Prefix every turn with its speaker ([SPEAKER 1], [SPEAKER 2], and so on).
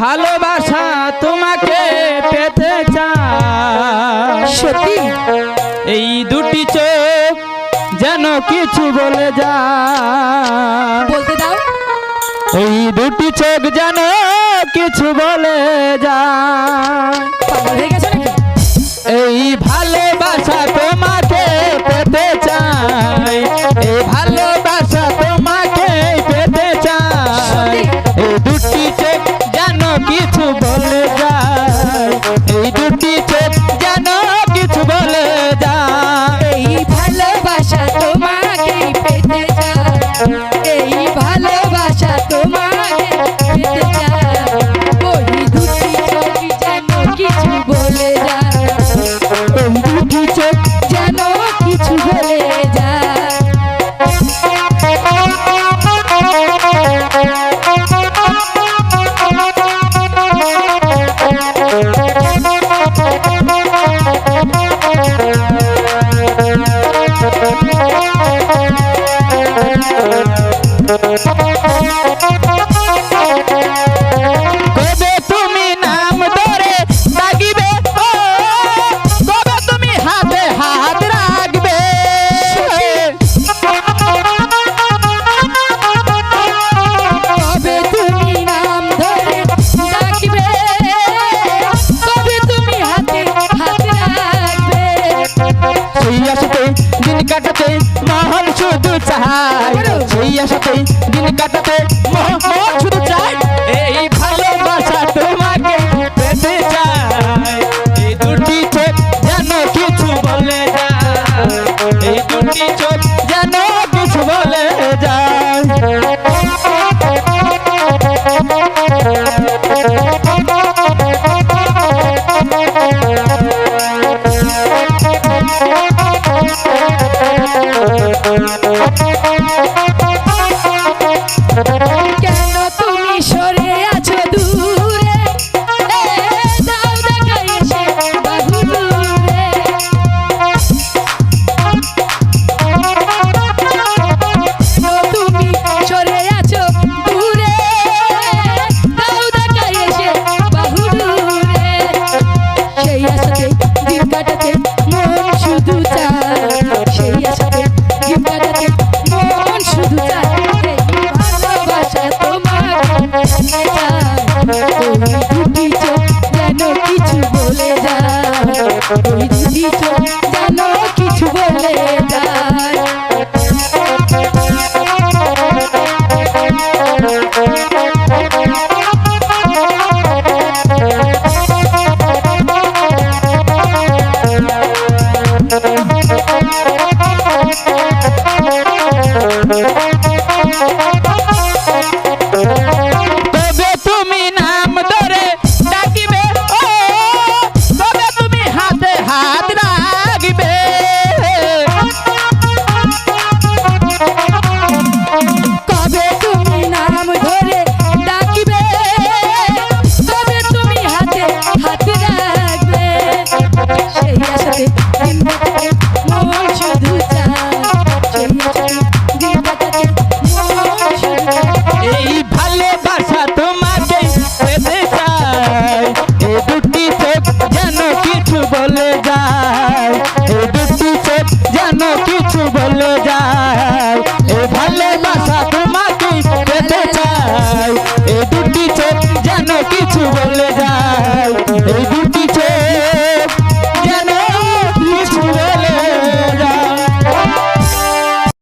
[SPEAKER 1] ভালোবাসা তোমাকে পেতে চাই।
[SPEAKER 2] সত্যি
[SPEAKER 1] এই দুটি চোখ যেন কিছু বলে যায়,
[SPEAKER 2] বলতে দাও।
[SPEAKER 1] এই দুটি চোখ যেন কিছু বলে যায়।
[SPEAKER 2] পাগল হয়ে গেছে নাকি?
[SPEAKER 1] এই ভালোবাসা তোমাকে পেতে চাই, এই ভালোবাসা তোমাকে পেতে চাই। এই দুটি চোখ যেন কিছু বলে যায়, এই দুটি চোখ যেন কিছু বলে যায়।
[SPEAKER 2] এই ভালোবাসা তোমাকে পেতে চাই, এই ভালোবাসা তোমাকে পেতে চাই। ওই দুটি চোখ যেন কিছু বলে যায়,
[SPEAKER 1] এই দুটি চোখ
[SPEAKER 2] যেন কিছু বলে যায়।
[SPEAKER 1] কবে তুমি নাম ধরে ডাকিবে, ও কবে তুমি হাতে হাত রাখবে।
[SPEAKER 2] কবে তুমি নাম ধরে ডাকবে, কবে তুমি হাতে হাত রাখবে।
[SPEAKER 1] সেই আশাতে দিন কাটাতে মহল শুধু চাই, সেই আশাতে দিন কাটাতে মহল শুধু চাই। এই ভালোবাসা তোমাকে পেতে চাই, এই দুটি চোখ যেন কিছু বলে যায়, এই দুটি চোখ যেন কিছু বলে যায়।
[SPEAKER 2] কেন তুমি সরে আছো দূরে, দাও দেখা এসে বাহু দূরে। তুমি সরে আছো দূরে, দাও দেখা এসে বাহু দূরে। সেই আশাতে দিন কাটাতে মন শুধু চায়, সেই আশাতে দিন কাটাতে মন শুধু চায়। এই ভালোবাসা তোমাকে পেতে চায়, ওই দুটি চোখ যেন কিছু বলে যায়, ওই দুটি চোখ যেন কিছু বলে যায়।
[SPEAKER 1] কবে তুমি নাম ধরে ডাকিবে, ও কবে তুমি হাতে হাত রাখবে।
[SPEAKER 2] কবে তুমি নাম ধরে ডাকিবে, কবে তুমি হাতে হাত রাখবে। সেই আশাতে দিন কাটাতে মন শুধু চায়, সেই আশাতে দিন কাটাতে মন শুধু চায়।
[SPEAKER 1] এই ভালোবাসা তোমাকে পেতে চাই, এই দুটি চোখ যেন কিছু বলে যায়, এই দুটি চোখ যেন কিছু বলে যায়। এই ভালোবাসা তোমাকে পেতে চাই, এই দুটি চোখ যেন কিছু বলে যায়, এই দুটি